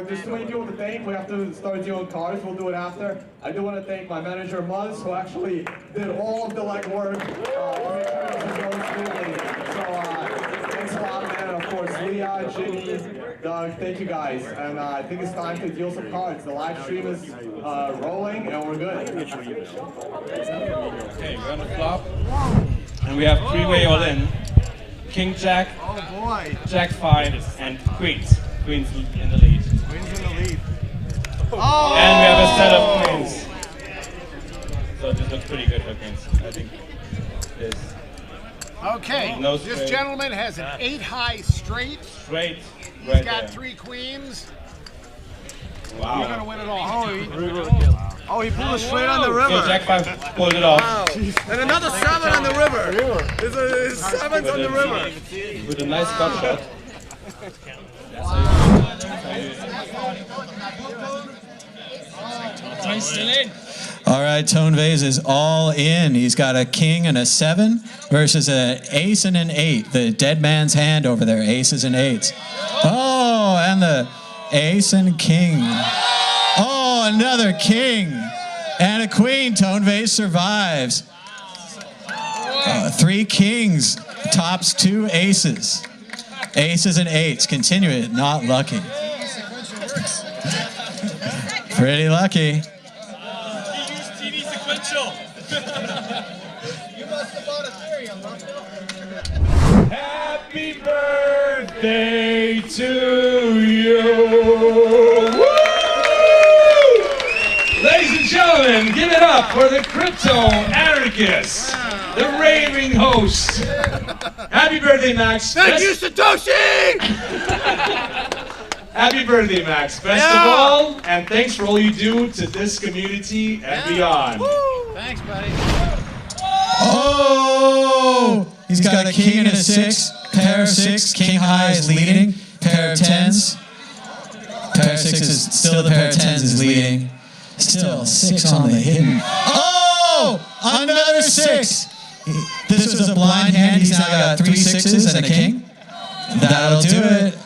there's too many people to thank. We have to start dealing cards. We'll do it after. I do want to thank my manager, Muzz, who actually did all of the legwork to make sure this was going smoothly. So thanks a lot, man. And of course, Leah, Jimmy, Doug, thank you guys. And I think it's time to deal some cards. The live stream is rolling, and we're good. Okay, we're on the flop. And we have three-way all-in. King, Jack, Jack 5, and Queens. Queens in the lead. Queens in the lead. Oh! And we have a set of Queens. So this looks pretty good for Queens. I think this. Okay, No this straight. gentleman has an 8-high straight. Straight. He's Right got there. 3 queens. Wow. You're gonna win it all. Oh, he pulled a straight on the So river. Jack 5 pulled it off. Wow. And another 7 on the river. There's 7s on the river. With a nice gut shot. All right, Tone Vase is all in. He's got a king and a 7 versus an ace and an 8. The dead man's hand over there, aces and 8s. Oh, and the ace and king. Oh, another king and a queen. Tone Vase survives. 3 kings, tops 2 aces. Aces and 8s, continue it, not lucky. Pretty lucky. TV sequential. Happy birthday to you. Woo! Ladies and gentlemen, give it up for the Crypto Anarchist, the raving host. Happy birthday, Max. Thank you, Satoshi! Happy birthday, Max. Best of all, and thanks for all you do to this community and beyond. Thanks, buddy. Oh! He's got a king and a 6, pair of 6, king high is leading, pair of 10s. Pair of 6 is still the pair of 10s is leading. Still 6 on the hidden. Oh! Another 6! This was a blind hand. He's now got 3 6s and a king. That'll do it.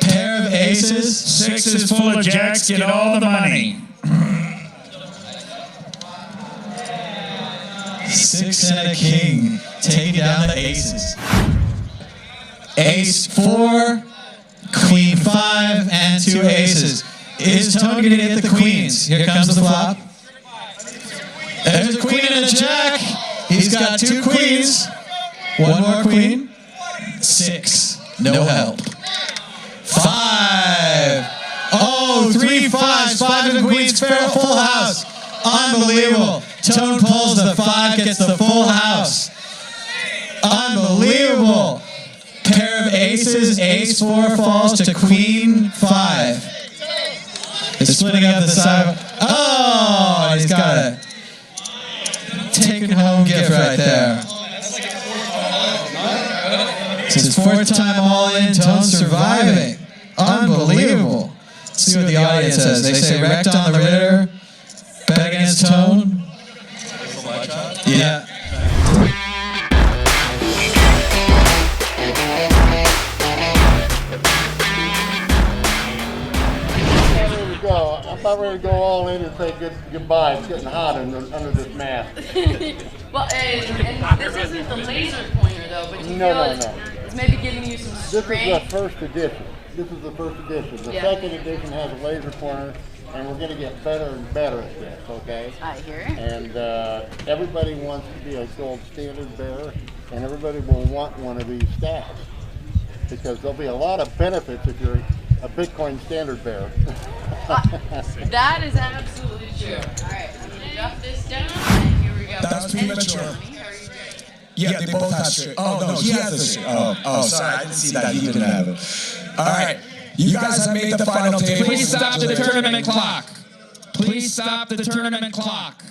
Pair of aces. 6 is full of jacks, get all the money. 6 and a king, taking down the aces. Ace 4, queen 5, and 2 aces. Is Tone going to get the queens? Here comes the flop. There's a queen and a jack. He's got 2 queens. 1 more queen. 6. No help. 5. Oh, 3 5s. 5 and queens. Fair full house. Unbelievable. Tone pulls the 5, gets the full house. Unbelievable. Pair of aces. Ace 4 falls to queen 5. It's splitting up the side. Oh, he's got a taken home gift right there. It's his 4th time all in. Tone surviving. Unbelievable. Let's see what the audience says. They say wrecked on the Ritter. Bet against Tone. Yeah. I'm about ready to go all in and say goodbye. It's getting hot under this mask. Well, and this isn't the laser pointer though, but you feel it's maybe giving you some strength. This is the first edition. The second edition has a laser pointer, and we're going to get better and better at this, okay? I hear. And everybody wants to be a gold standard bearer, and everybody will want one of these stacks, because there'll be a lot of benefits if you're a Bitcoin standard bearer. That is absolutely true. All right, I'm going to drop this down, and here we go. That's premature. Yeah, they both have straight. Oh, no, he has the straight. Oh, sorry, I didn't see that. He didn't have it. All right, you guys have made the final table. Please stop the tournament clock. Please stop the tournament clock.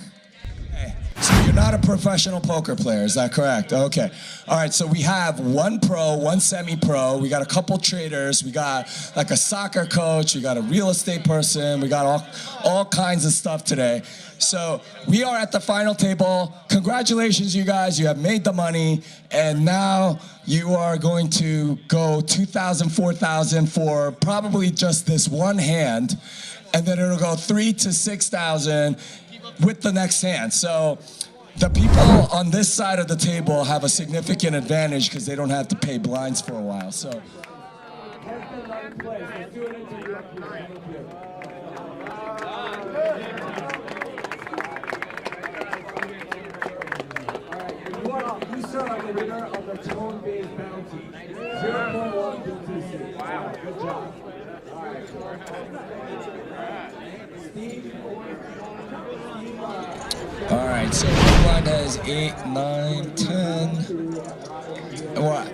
Okay, so you're not a professional poker player, is that correct? Okay. All right, so we have one pro, one semi-pro. We got a couple traders. We got like a soccer coach. We got a real estate person. We got all kinds of stuff today. So we are at the final table. Congratulations, you guys. You have made the money. And now you are going to go 2,000, 4,000 for probably just this one hand. And then it'll go 3,000 to 6,000 with the next hand. So the people on this side of the table have a significant advantage because they don't have to pay blinds for a while. So. You are the winner of the tone-based bounty. 0.1 Wow, good job. All right. Steve. All right, so the blind has 8, 9, 10. What?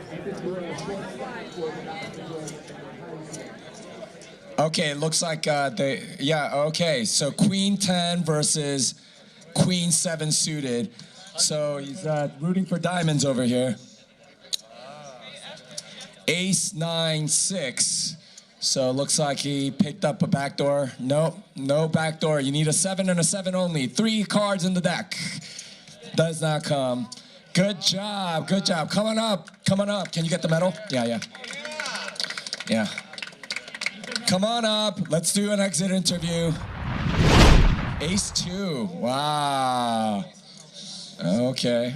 Okay, it looks like okay. So Queen 10 versus Queen 7 suited. So he's rooting for diamonds over here. Ace 9, 6. So it looks like he picked up a backdoor. Nope, no backdoor. You need a 7 and a 7 only. 3 cards in the deck. Does not come. Good job, good job. Come on up, come on up. Can you get the medal? Yeah. Come on up, let's do an exit interview. Ace 2, wow. Okay.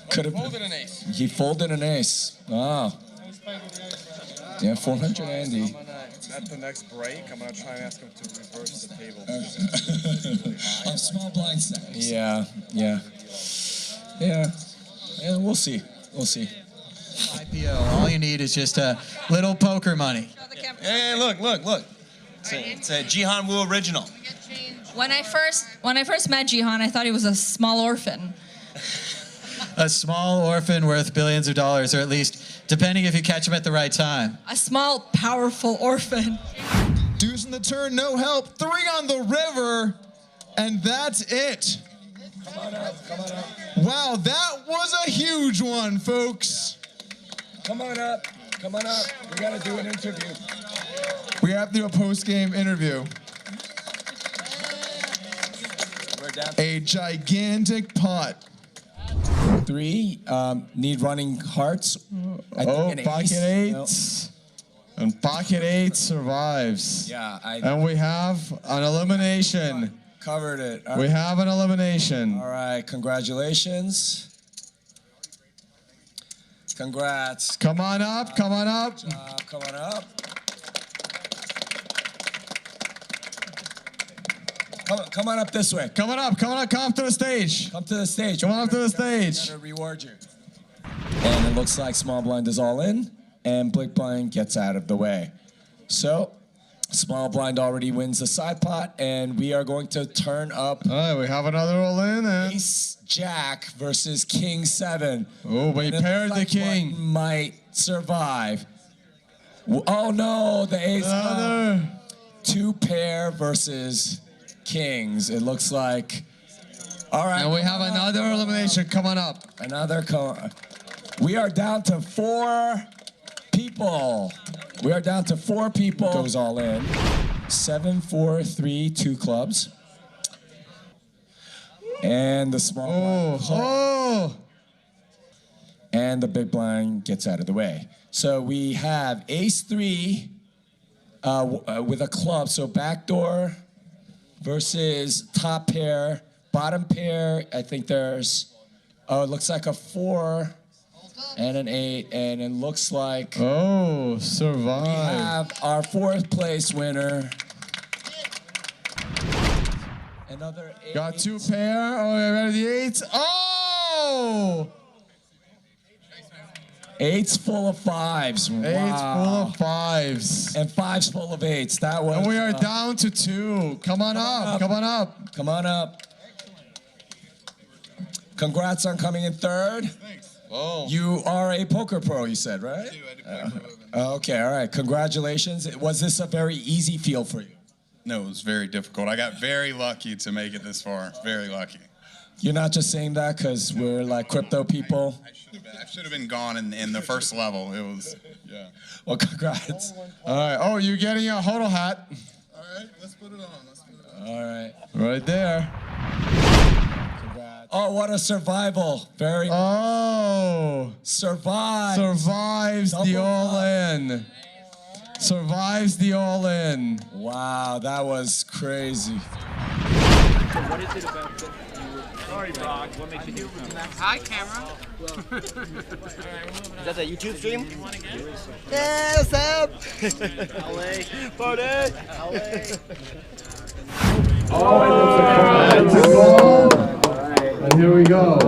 Could have folded an ace. He folded an ace. Wow. Yeah, 400 Andy. At the next break, I'm gonna try and ask him to reverse the table. On small blind set. Yeah. We'll see. IPO. All you need is just a little poker money. Hey, look. It's a Jihan Wu original. When I first met Jihan, I thought he was a small orphan. A small orphan worth billions of dollars, or at least, depending if you catch him at the right time. A small, powerful orphan. Deuce in the turn, no help. 3 on the river, and that's it. Come on up. Wow, that was a huge one, folks. Come on up. We gotta do an interview. We have to do a post-game interview. A gigantic pot. 3, need running hearts. Pocket 8. No. And pocket 8 survives. Yeah, and we have an elimination. Covered it. We have an elimination. All right, congratulations. Congrats. Come on up. Come on up. Come on up this way. Come on up to the stage. Come to the stage. Come on up to the stage. I'm gonna reward you. And it looks like small blind is all in, and big blind gets out of the way. So, small blind already wins the side pot, and we are going to turn up. All right, we have another all in. Ace Jack versus King 7. Oh, but he paired the king. One might survive. Oh no, the ace. 2 pair versus kings. It looks like. All right. And we have another elimination. Come on up. We are down to 4 people. Goes all in. 7, 4, 3, 2 clubs. And the small blind. And the big blind gets out of the way. So we have ace 3 with a club. So backdoor versus top pair. Bottom pair, I think there's, it looks like a 4 and an 8. And it looks like. Survive. We have our 4th place winner. Another 8. Got 2 pair. Oh, ready the 8s. Oh! 8's full of 5s. Wow. 8's full of 5s. And 5's full of 8s. That was. And we are down to 2. Come on up. Congrats on coming in 3rd. Thanks. Oh. You are a poker pro, you said, right? I do poker pro. Okay, all right. Congratulations. Was this a very easy field for you? No, it was very difficult. I got very lucky to make it this far. Very lucky. You're not just saying that because we're like crypto people? I should have been gone in the first level. It was, yeah. Well, congrats. All right. Oh, you're getting a hodl hat. All right, let's put it on. All right. Right there. Congrats. Oh, what a survival. Very. Oh. Survive. Survives the all-in. Survives the all-in. Wow, that was crazy. What is it about the... Sorry, Brock. What makes you do Hi, camera. Is that the YouTube stream? Yeah, what's up? LA. Party. LA. Oh, and it's a goal. And here we go.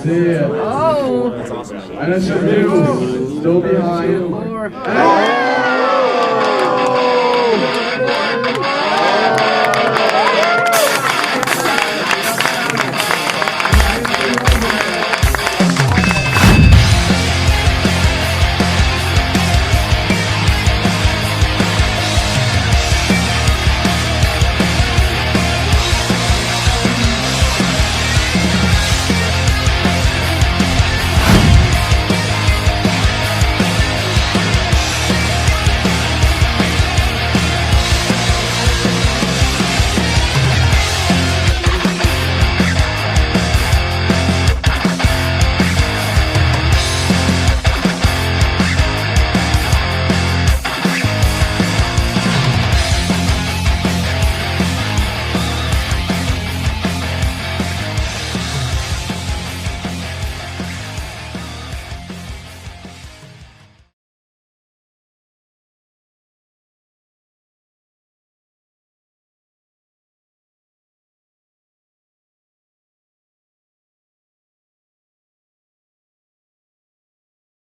See it. Oh. And it's a new, still behind.